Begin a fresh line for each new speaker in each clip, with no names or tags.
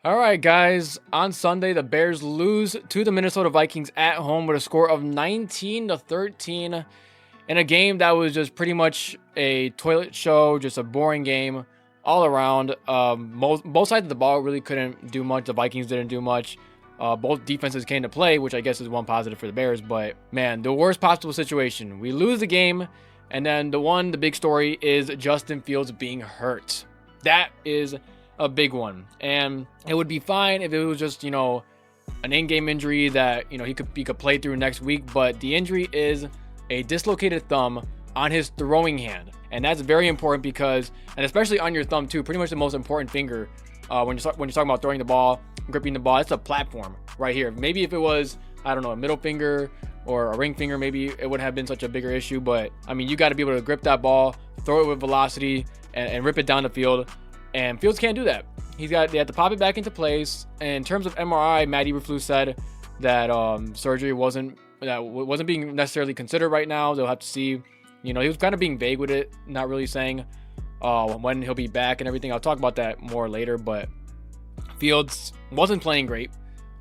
All right, guys. On Sunday, the Bears lose to the Minnesota Vikings at home with a score of 19-13 in a game that was just pretty much a toilet show, just a boring game all around. Both sides of the ball really couldn't do much. The Vikings didn't do much. Both defenses came to play, which I guess is one positive for the Bears. But, man, the worst possible situation. We lose the game, and then the big story is Justin Fields being hurt. That is a big one, and it would be fine if it was just an in-game injury that he could play through next week. But the injury is a dislocated thumb on his throwing hand, and that's very important because, and especially on your thumb too, pretty much the most important finger when you're talking about throwing the ball, gripping the ball. It's a platform right here. Maybe if it was, I don't know, a middle finger or a ring finger, maybe it wouldn't have been such a bigger issue. But I mean, you got to be able to grip that ball, throw it with velocity, and rip it down the field. And Fields can't do that. They have to pop it back into place. And in terms of MRI, Matt Eberflus said that surgery wasn't being necessarily considered right now. They'll have to see. He was kind of being vague with it, not really saying when he'll be back and everything. I'll talk about that more later. But Fields wasn't playing great,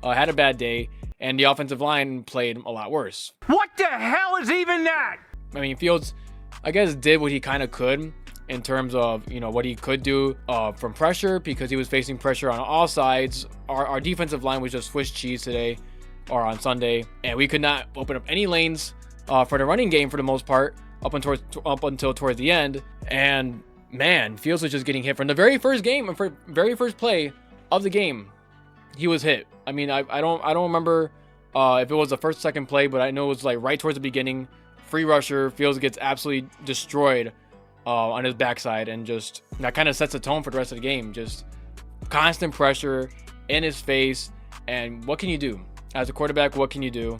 had a bad day, and the offensive line played a lot worse.
What the hell is even that?
I mean, Fields, I guess, did what he kind of could in terms of what he could do from pressure, because he was facing pressure on all sides. Our defensive line was just Swiss cheese today, or on Sunday, and we could not open up any lanes for the running game for the most part up until towards the end. And man, Fields was just getting hit from the very first game, and very first play of the game, he was hit. I mean, I don't remember if it was the first or second play, but I know it was like right towards the beginning. Free rusher, Fields gets absolutely destroyed on his backside, and just that kind of sets the tone for the rest of the game. Just constant pressure in his face, and what can you do as a quarterback? What can you do?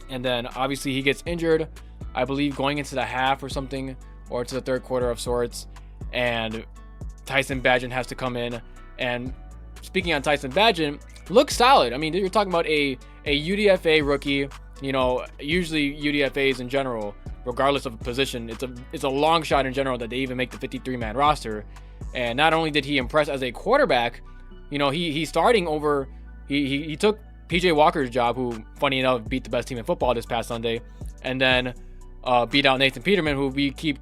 And then obviously he gets injured, I believe going into the half or something, or to the third quarter of sorts, and Tyson Bagent has to come in. And speaking on Tyson Bagent, looks solid. I mean, you're talking about a UDFA rookie. Usually UDFAs in general, regardless of position, it's a long shot in general that they even make the 53-man roster. And not only did he impress as a quarterback, he's starting over. He took PJ Walker's job, who, funny enough, beat the best team in football this past Sunday, and then beat out Nathan Peterman, who we keep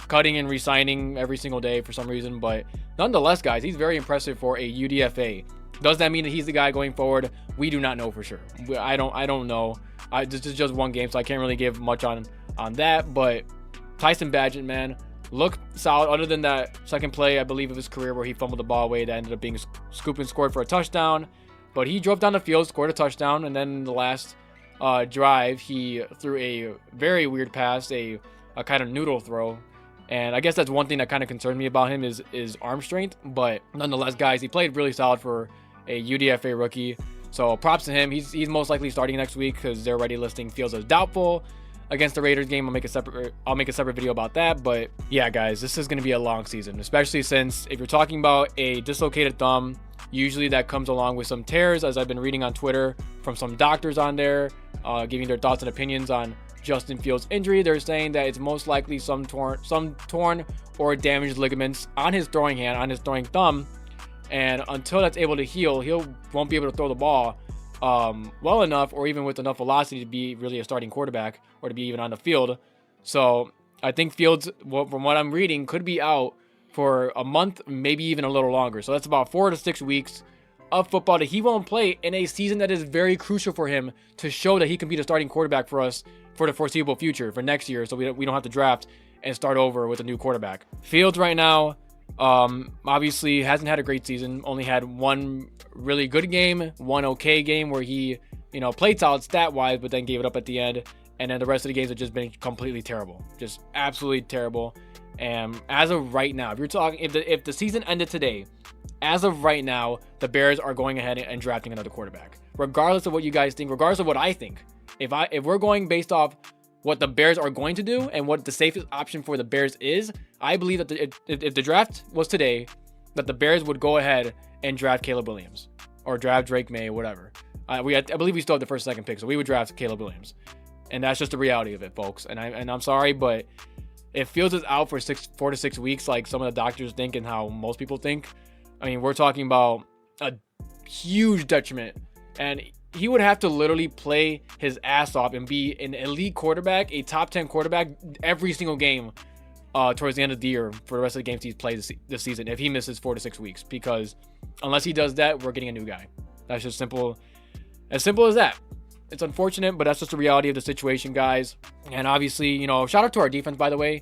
cutting and re-signing every single day for some reason. But nonetheless, guys, he's very impressive for a UDFA. Does that mean that he's the guy going forward? We do not know for sure. I don't know. This is just one game, so I can't really give much on that. But Tyson Bagent, man, looked solid, other than that second play, I believe, of his career where he fumbled the ball away that ended up being scooped and scored for a touchdown. But he drove down the field, scored a touchdown, and then in the last drive, he threw a very weird pass, a kind of noodle throw. And I guess that's one thing that kind of concerned me about him is arm strength. But nonetheless, guys, he played really solid for a UDFA rookie. So props to him. He's most likely starting next week because they're already listing Fields as doubtful against the Raiders game. I'll make a separate video about that. But yeah, guys, this is going to be a long season, especially since if you're talking about a dislocated thumb, usually that comes along with some tears, as I've been reading on Twitter from some doctors on there, giving their thoughts and opinions on Justin Fields' injury. They're saying that it's most likely some torn or damaged ligaments on his throwing hand, on his throwing thumb. And until that's able to heal, he won't be able to throw the ball well enough, or even with enough velocity to be really a starting quarterback, or to be even on the field. So I think Fields, from what I'm reading, could be out for a month, maybe even a little longer. So that's about 4 to 6 weeks of football that he won't play in a season that is very crucial for him to show that he can be the starting quarterback for us for the foreseeable future, for next year, so we don't have to draft and start over with a new quarterback. Fields right now, obviously hasn't had a great season. Only had one really good game, one okay game where he, played solid stat-wise, but then gave it up at the end. And then the rest of the games have just been completely terrible, just absolutely terrible. And as of right now, if the season ended today, as of right now, the Bears are going ahead and drafting another quarterback, regardless of what you guys think, regardless of what I think. If we're going based off what the Bears are going to do and what the safest option for the Bears is, I believe that if the draft was today, that the Bears would go ahead and draft Caleb Williams or draft Drake May or whatever. I believe we still have the first, second pick, so we would draft Caleb Williams, and that's just the reality of it, folks. And I'm sorry, but if Fields is out for 4 to 6 weeks, like some of the doctors think and how most people think, I mean, we're talking about a huge detriment. And he would have to literally play his ass off and be an elite quarterback, a top 10 quarterback every single game towards the end of the year for the rest of the games he's played this season if he misses 4 to 6 weeks. Because unless he does that, we're getting a new guy. That's just simple. As simple as that. It's unfortunate, but that's just the reality of the situation, guys. And obviously, you know, shout out to our defense, by the way.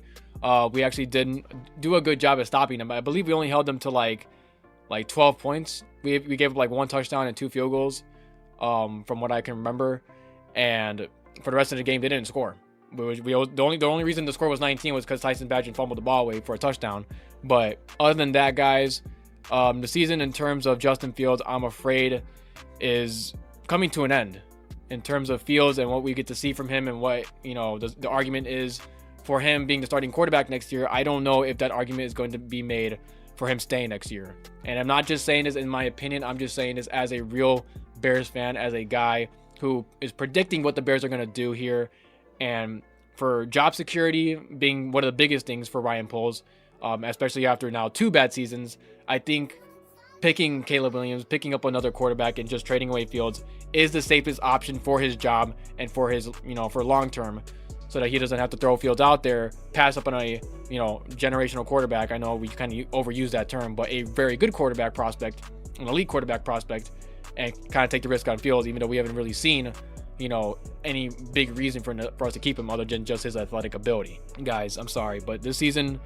We actually didn't do a good job at stopping them. I believe we only held them to like 12 points. We gave up like 1 touchdown and 2 field goals, from what I can remember. And for the rest of the game, they didn't score. The only reason the score was 19 was because Tyson Bagent fumbled the ball away for a touchdown. But other than that, guys, the season in terms of Justin Fields, I'm afraid, is coming to an end. In terms of Fields and what we get to see from him and what, you know, the argument is for him being the starting quarterback next year, I don't know if that argument is going to be made for him staying next year. And I'm not just saying this in my opinion. I'm just saying this as a real Bears fan, as a guy who is predicting what the Bears are going to do here. And for job security being one of the biggest things for Ryan Poles, especially after now 2 bad seasons, I think picking Caleb Williams, picking up another quarterback, and just trading away Fields is the safest option for his job and for his, you know, for long term, so that he doesn't have to throw Fields out there, pass up on a, you know, generational quarterback. I know we kind of overuse that term, but a very good quarterback prospect, an elite quarterback prospect, and kind of take the risk on Fields, even though we haven't really seen, you know, any big reason for us to keep him other than just his athletic ability. Guys, I'm sorry, but this season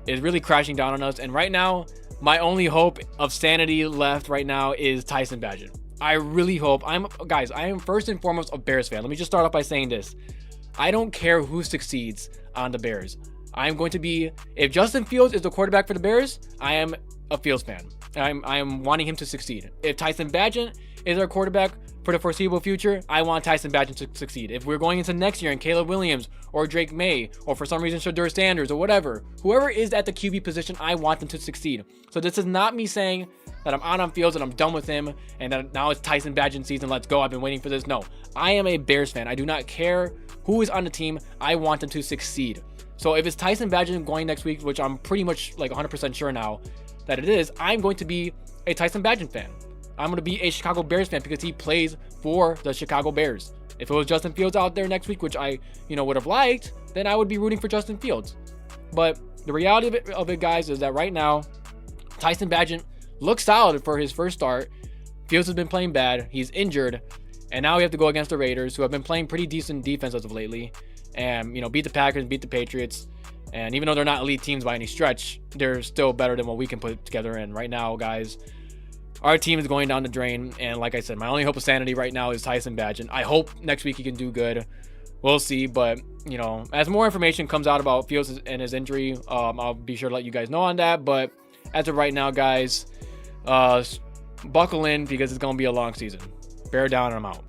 is really crashing down on us. And right now, my only hope of sanity left right now is Tyson Bagent. I really hope. I am first and foremost a Bears fan. Let me just start off by saying this. I don't care who succeeds on the Bears. I'm going to be, if Justin Fields is the quarterback for the Bears, I am a Fields fan. I am wanting him to succeed. If Tyson Bagent is our quarterback for the foreseeable future, I want Tyson Bagent to succeed. If we're going into next year and Caleb Williams or Drake May or for some reason Shedeur Sanders or whatever, whoever is at the QB position, I want them to succeed. So this is not me saying that I'm out on Fields and I'm done with him and that now it's Tyson Bagent season, let's go, I've been waiting for this. No, I am a Bears fan. I do not care who is on the team. I want them to succeed. So if it's Tyson Bagent going next week, which I'm pretty much like 100% sure now that it is, I'm going to be a Tyson Bagent fan. I'm going to be a Chicago Bears fan because he plays for the Chicago Bears. If it was Justin Fields out there next week, which I, you know, would have liked, then I would be rooting for Justin Fields. But the reality of it, guys, is that right now, Tyson Bagent looks solid for his first start. Fields has been playing bad. He's injured. And now we have to go against the Raiders, who have been playing pretty decent defense as of lately. And, you know, beat the Packers, beat the Patriots. And even though they're not elite teams by any stretch, they're still better than what we can put together. And right now, guys, our team is going down the drain. And like I said, my only hope of sanity right now is Tyson Bagent. I hope next week he can do good. We'll see. But, you know, as more information comes out about Fields and his injury, I'll be sure to let you guys know on that. But as of right now, guys, buckle in because it's going to be a long season. Bear down and I'm out.